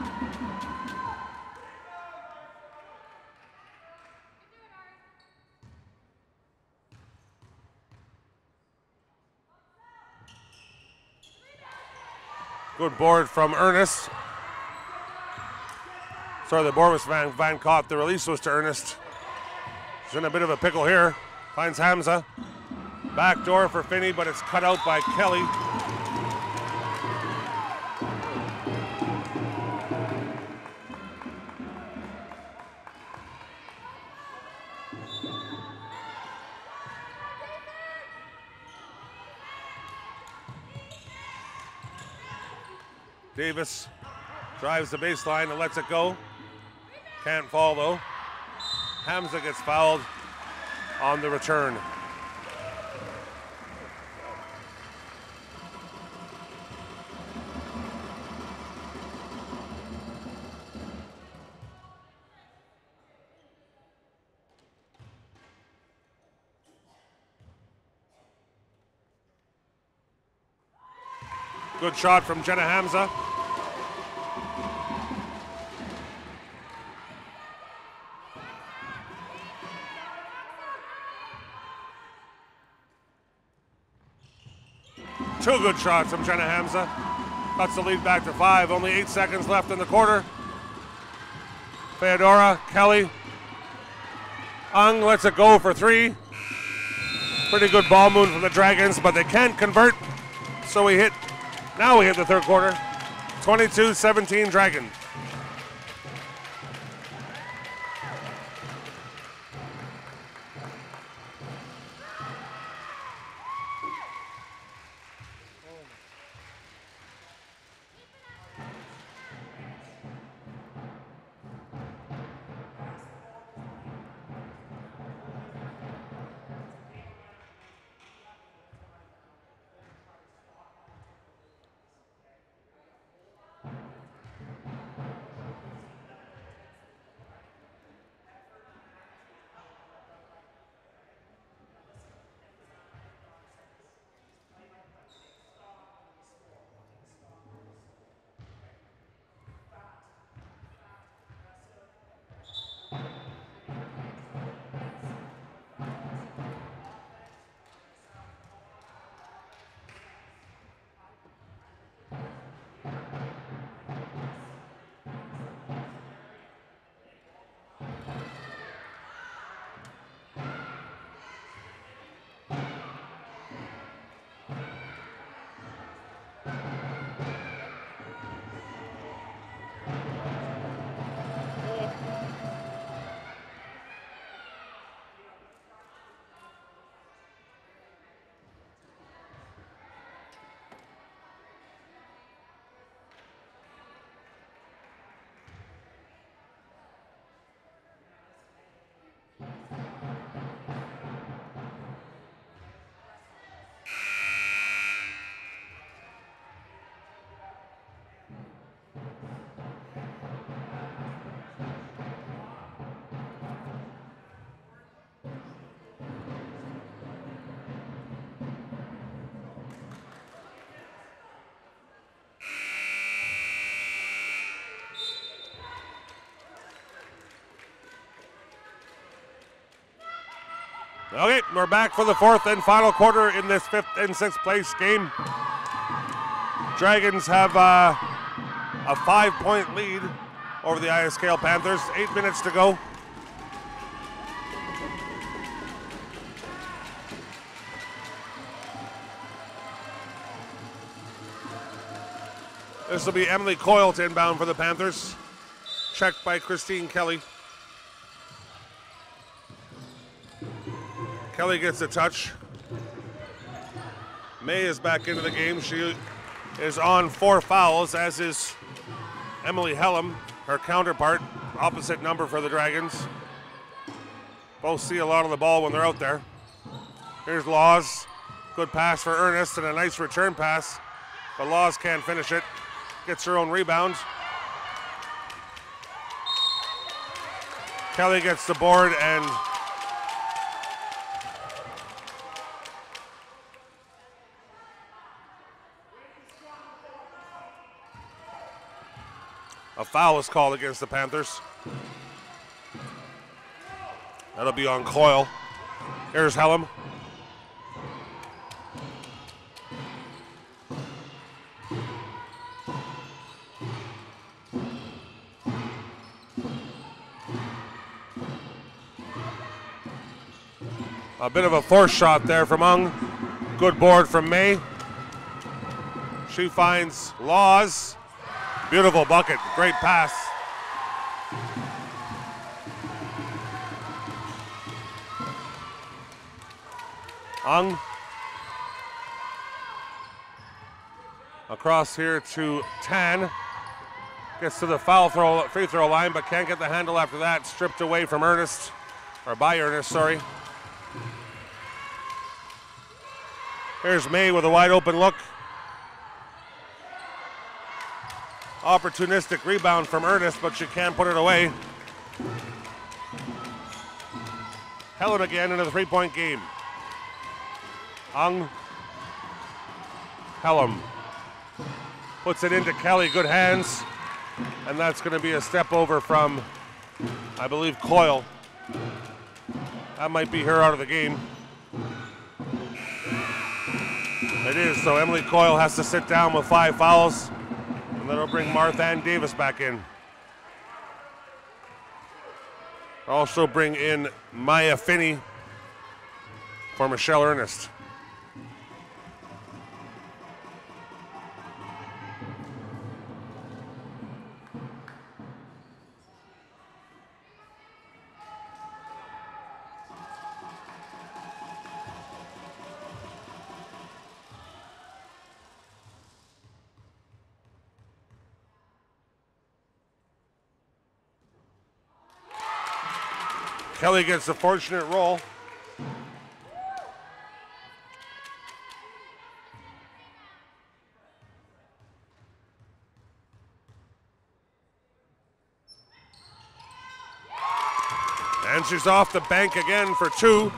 Good board from Ernest. Sorry, the board was Van Cott. The release was to Ernest. She's in a bit of a pickle here. Finds Hamza. Back door for Finney, but it's cut out by Kelly. Davis drives the baseline and lets it go. Can't fall though. Hamza gets fouled on the return. Good shot from Jenna Hamza. Two good shots from Jenna Hamza. Cuts the lead back to 5. Only 8 seconds left in the quarter. Feodora, Kelly. Ung lets it go for 3. Pretty good ball movement from the Dragons, but they can't convert. So now we hit the third quarter. 22-17 Dragons. Okay, we're back for the fourth and final quarter in this 5th and 6th place game. Dragons have a 5-point lead over the ISKL Panthers. 8 minutes to go. This will be Emily Coyle to inbound for the Panthers. Checked by Christine Kelly. Kelly gets a touch. May is back into the game. She is on 4 fouls, as is Emily Hellam, her counterpart, opposite number for the Dragons. Both see a lot of the ball when they're out there. Here's Laws. Good pass for Ernest and a nice return pass, but Laws can't finish it. Gets her own rebound. Kelly gets the board and a foul is called against the Panthers. That'll be on Coyle. Here's Hellam. A bit of a force shot there from Ung. Good board from May. She finds Laws. Beautiful bucket, great pass. Ung. Across here to Tan. Gets to the free throw line, but can't get the handle after that. Stripped away from Ernest, or by Ernest, sorry. Here's May with a wide open look. Opportunistic rebound from Ernest, but she can't put it away. Helen again in a 3-point game. Ung. Hellam. Puts it into Kelly, good hands. And that's going to be a step over from, I believe, Coyle. That might be her out of the game. It is, so Emily Coyle has to sit down with 5 fouls. And that'll bring Martha Ann Davis back in. Also bring in Maya Finney for Michelle Ernest. Kelly gets a fortunate roll. And she's off the bank again for 2.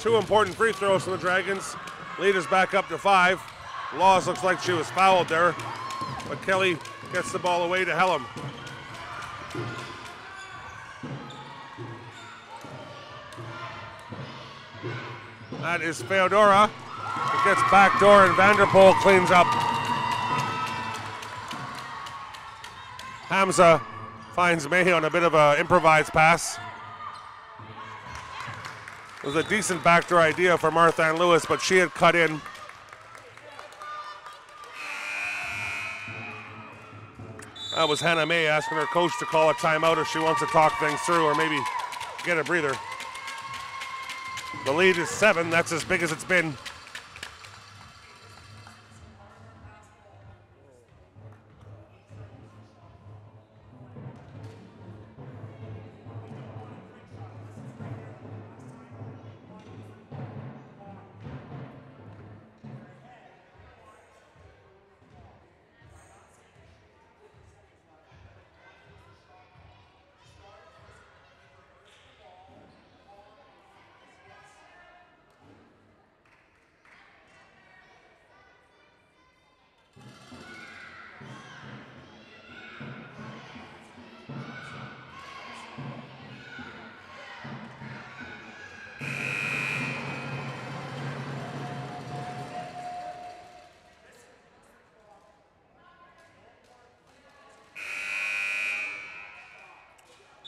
2 important free throws for the Dragons. Lead is back up to 5. Laws looks like she was fouled there, but Kelly gets the ball away to Hellam. That is Feodora. It gets backdoor and Vanderpool cleans up. Hamza finds May on a bit of an improvised pass. It was a decent backdoor idea for Martha Ann Lewis, but she had cut in. That was Hannah May asking her coach to call a timeout if she wants to talk things through or maybe get a breather. The lead is 7. That's as big as it's been.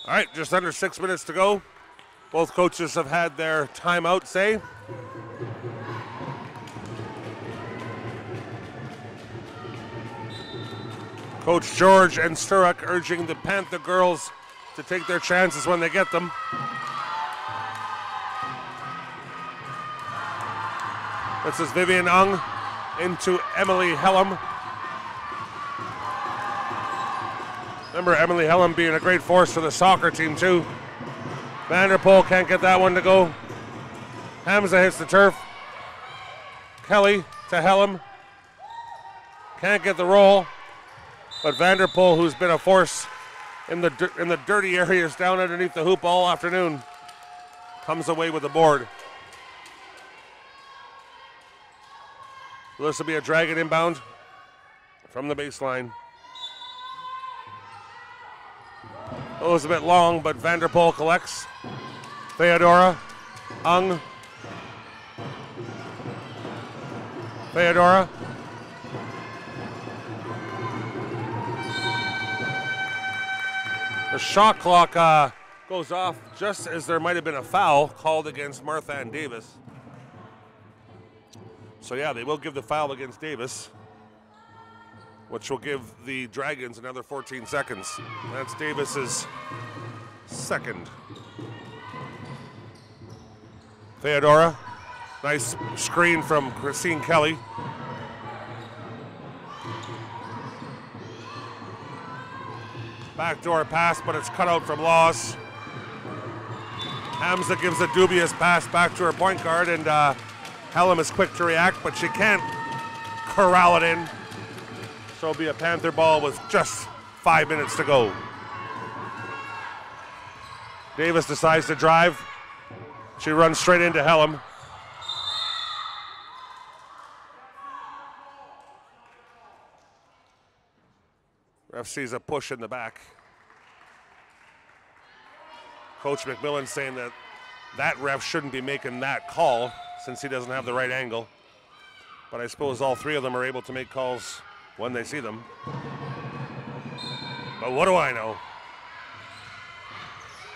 All right, just under 6 minutes to go. Both coaches have had their timeout say. Coach George and Sturrock urging the Panther girls to take their chances when they get them. This is Vivian Ung into Emily Hellam. Remember Emily Hellam being a great force for the soccer team too. Vanderpool can't get that one to go. Hamza hits the turf. Kelly to Hellam. Can't get the roll. But Vanderpool, who's been a force in the dirty areas down underneath the hoop all afternoon, comes away with the board. This will be a Dragon inbound from the baseline. It was a bit long, but Vanderpool collects. Theodora, Ung. Theodora. The shot clock goes off just as there might have been a foul called against Martha Ann Davis. So yeah, they will give the foul against Davis, which will give the Dragons another 14 seconds. That's Davis's second. Theodora, nice screen from Christine Kelly. Backdoor pass, but it's cut out from Laws. Hamza gives a dubious pass back to her point guard, and Hellam is quick to react, but she can't corral it in. So it'll be a Panther ball with just 5 minutes to go. Davis decides to drive. She runs straight into Hellam. Ref sees a push in the back. Coach McMillan saying that that ref shouldn't be making that call since he doesn't have the right angle. But I suppose all three of them are able to make calls when they see them. But what do I know?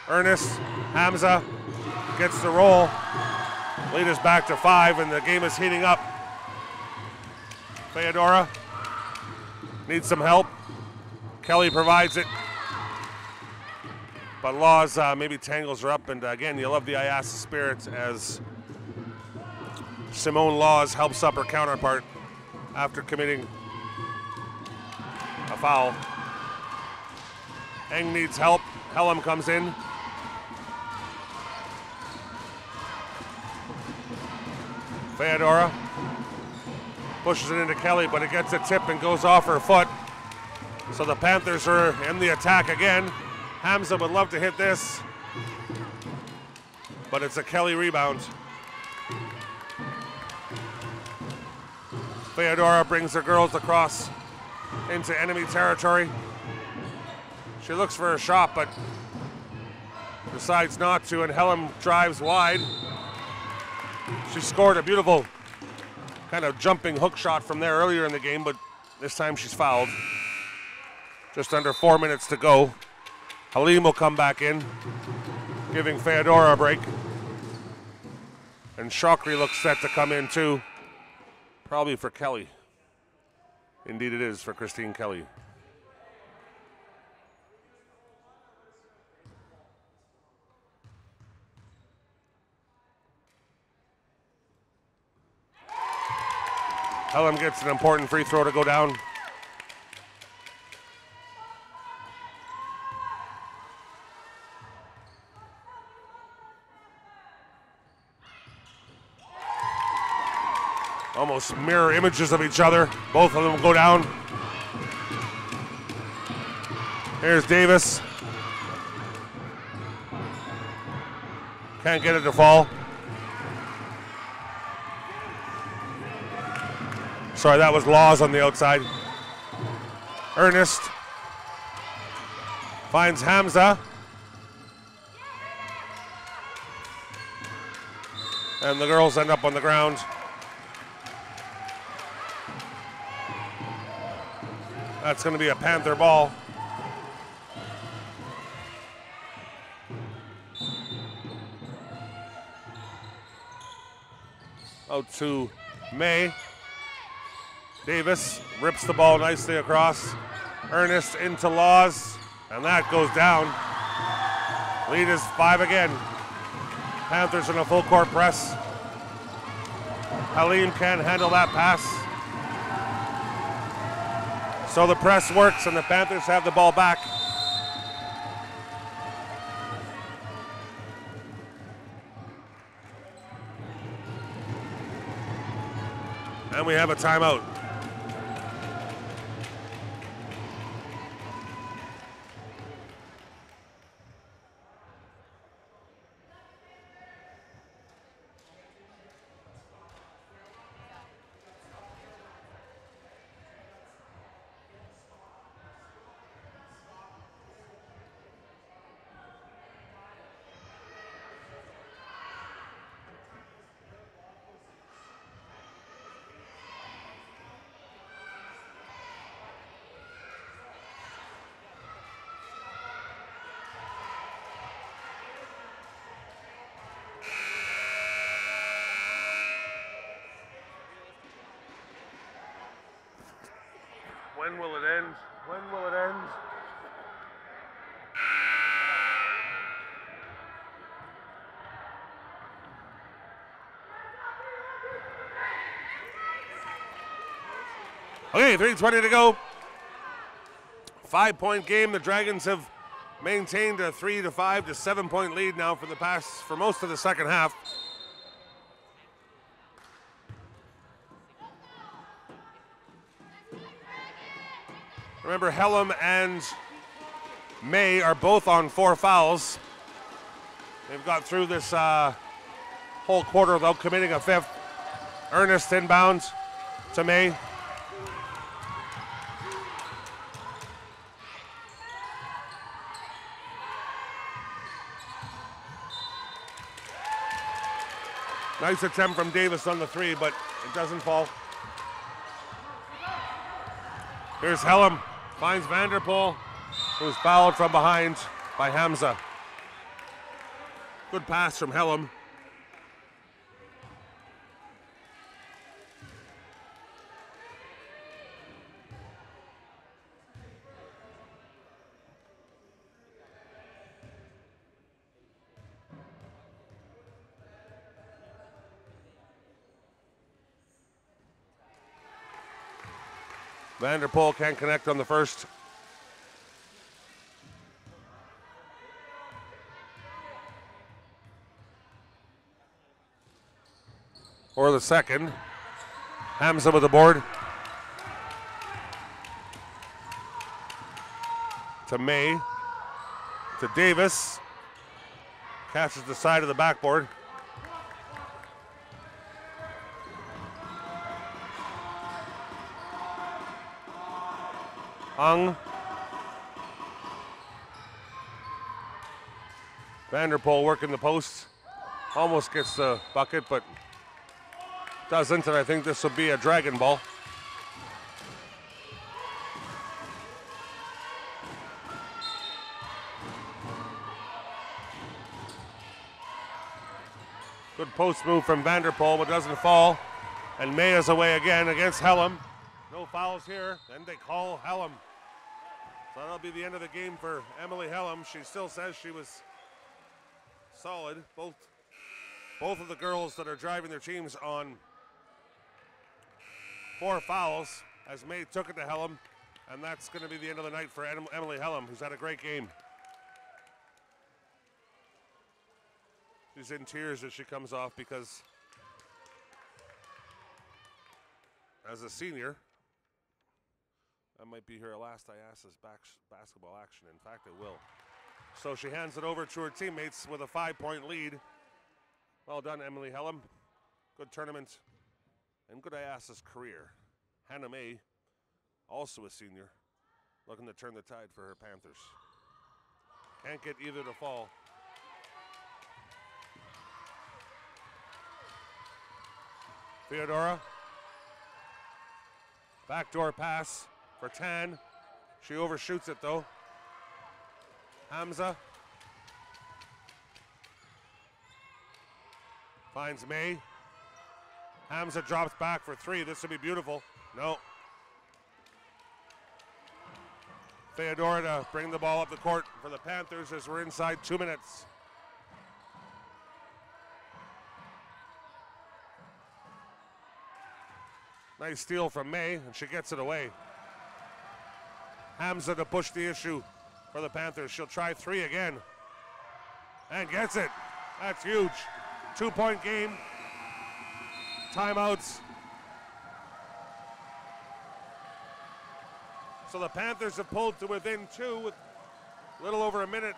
Ernest Hamza gets the roll. Lead is back to 5, and the game is heating up. Theodora needs some help. Kelly provides it. But Laws maybe tangles her up, and again, you love the IASAS spirit as Simone Laws helps up her counterpart after committing a foul. Eng needs help. Helm comes in. Theodora pushes it into Kelly, but it gets a tip and goes off her foot. So the Panthers are in the attack again. Hamza would love to hit this, but it's a Kelly rebound. Theodora brings her girls across into enemy territory. She looks for a shot, but decides not to, and Helm drives wide. She scored a beautiful kind of jumping hook shot from there earlier in the game, but this time she's fouled. Just under 4 minutes to go. Halim will come back in, giving Theodora a break. And Shokri looks set to come in too, probably for Kelly. Indeed it is for Christine Kelly. Helm gets an important free throw to go down. Almost mirror images of each other. Both of them go down. Here's Davis. Can't get it to fall. Sorry, that was Laws on the outside. Ernest finds Hamza. And the girls end up on the ground. That's going to be a Panther ball. Out to May. Davis rips the ball nicely across. Ernest into Laws, and that goes down. Lead is 5 again. Panthers in a full court press. Halim can't handle that pass. So the press works and the Panthers have the ball back. And we have a timeout. When will it end? When will it end? Okay, 3:20 to go. 5-point game. The Dragons have maintained a 3 to 5 to 7-point lead now for most of the second half. Remember, Helm and May are both on 4 fouls. They've got through this whole quarter without committing a 5th. Ernest inbounds to May. Nice attempt from Davis on the three, but it doesn't fall. Here's Helm, finds Vanderpool, who's fouled from behind by Hamza. Good pass from Helm. Vanderpool can't connect on the first. Or the second. Hamza with the board. To May. To Davis. Catches the side of the backboard. Hung. Vanderpool working the post. Almost gets the bucket, but doesn't, and I think this will be a dragon ball. Good post move from Vanderpool, but doesn't fall. And May is away again against Helm. No fouls here, then they call Helm. So that'll be the end of the game for Emily Helm. She still says she was solid. Both of the girls that are driving their teams on 4 fouls as May took it to Helm, and that's going to be the end of the night for Emily Helm, who's had a great game. She's in tears as she comes off because as a senior, that might be her last IASAS basketball action. In fact, it will. So she hands it over to her teammates with a 5-point lead. Well done, Emily Helm. Good tournament and good IASAS career. Hannah May, also a senior, looking to turn the tide for her Panthers. Can't get either to fall. Theodora. Backdoor pass for Tan. She overshoots it though. Hamza. Finds May. Hamza drops back for 3. This will be beautiful. No. Theodora to bring the ball up the court for the Panthers as we're inside 2 minutes. Nice steal from May, and she gets it away. Hamza to push the issue for the Panthers. She'll try 3 again. And gets it. That's huge. 2-point game. Timeouts. So the Panthers have pulled to within 2 with a little over a minute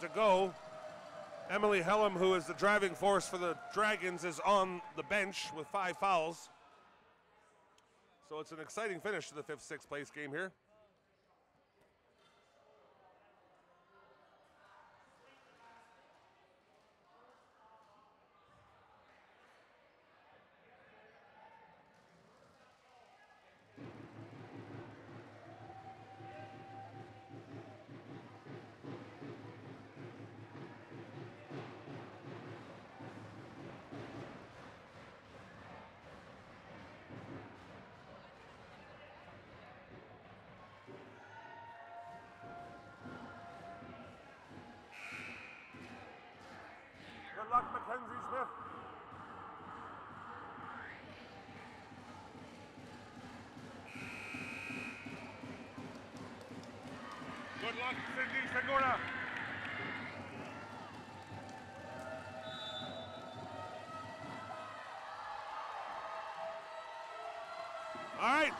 to go. Emily Helm, who is the driving force for the Dragons, is on the bench with 5 fouls. So it's an exciting finish to the 5th, 6th place game here. Good luck, Mackenzie Smith. Good luck, Cindy Segura. All right.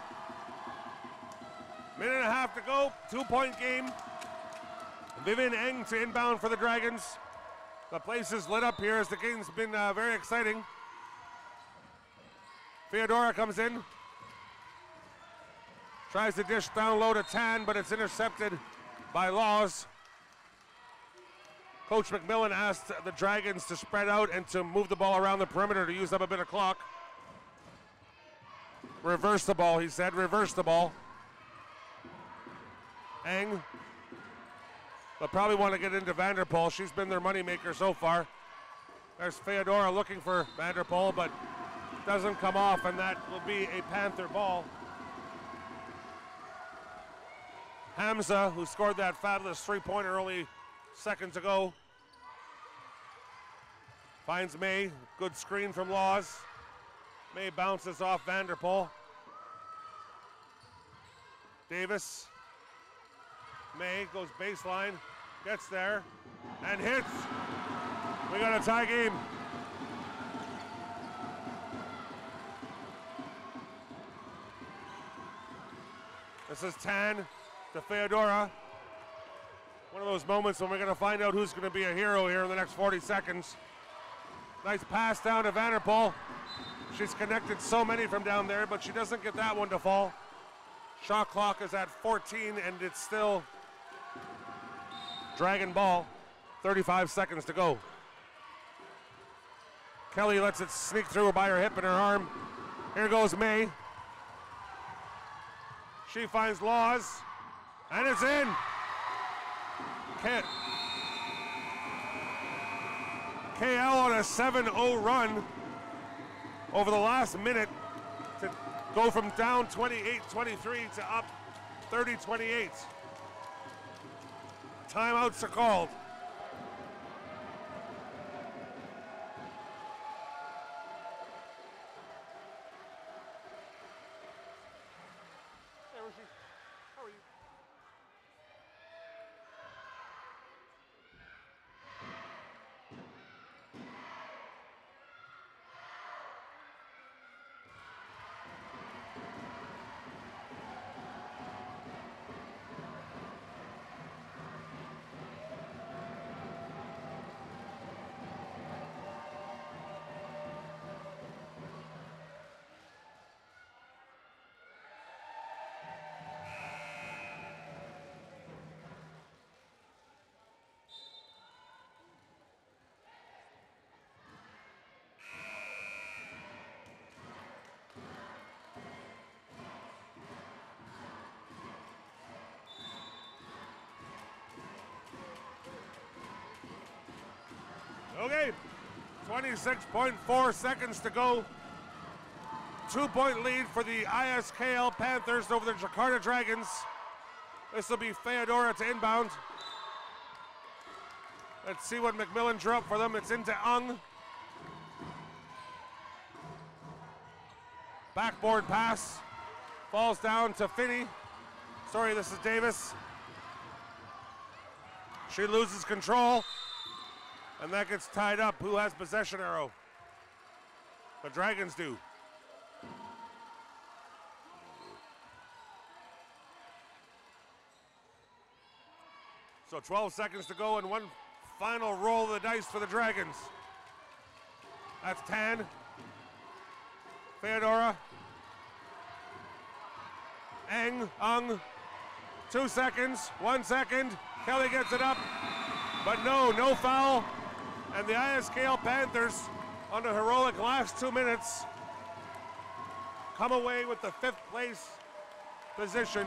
Minute and a half to go. 2-point game. Vivian Eng to inbound for the Dragons. The place is lit up here as the game's been very exciting. Theodora comes in. Tries to dish down low to Tan, but it's intercepted by Laws. Coach McMillan asked the Dragons to spread out and to move the ball around the perimeter to use up a bit of clock. Reverse the ball, he said. Reverse the ball. Eng. They'll probably want to get into Vanderpool. She's been their moneymaker so far. There's Feodora looking for Vanderpool, but doesn't come off, and that will be a Panther ball. Hamza, who scored that fabulous three-pointer only seconds ago, finds May. Good screen from Laws. May bounces off Vanderpool. Davis. May goes baseline, gets there, and hits. We got a tie game. This is Tan to Feodora. One of those moments when we're going to find out who's going to be a hero here in the next 40 seconds. Nice pass down to Vanderpool. She's connected so many from down there, but she doesn't get that one to fall. Shot clock is at 14, and it's still Dragon ball. 35 seconds to go. Kelly lets it sneak through by her hip and her arm. Here goes May. She finds Laws, and it's in. KL on a 7-0 run over the last minute to go from down 28-23 to up 30-28. Timeouts are called. Okay, 26.4 seconds to go. 2-point lead for the ISKL Panthers over the Jakarta Dragons. This will be Feodora to inbound. Let's see what McMillan drew up for them. It's into Ung. Backboard pass. Falls down to Finney. Sorry, this is Davis. She loses control. And that gets tied up. Who has possession arrow? The Dragons do. So 12 seconds to go and one final roll of the dice for the Dragons. That's Tan. Feodora. Ung. 2 seconds, 1 second. Kelly gets it up, but no foul. And the ISKL Panthers, on the heroic last 2 minutes, come away with the 5th place position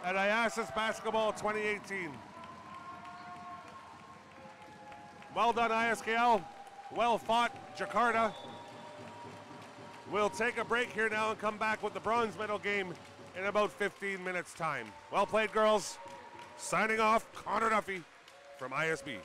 at IASAS Basketball 2018. Well done, ISKL. Well fought, Jakarta. We'll take a break here now and come back with the bronze medal game in about 15 minutes' time. Well played, girls. Signing off, Connor Duffy from ISB.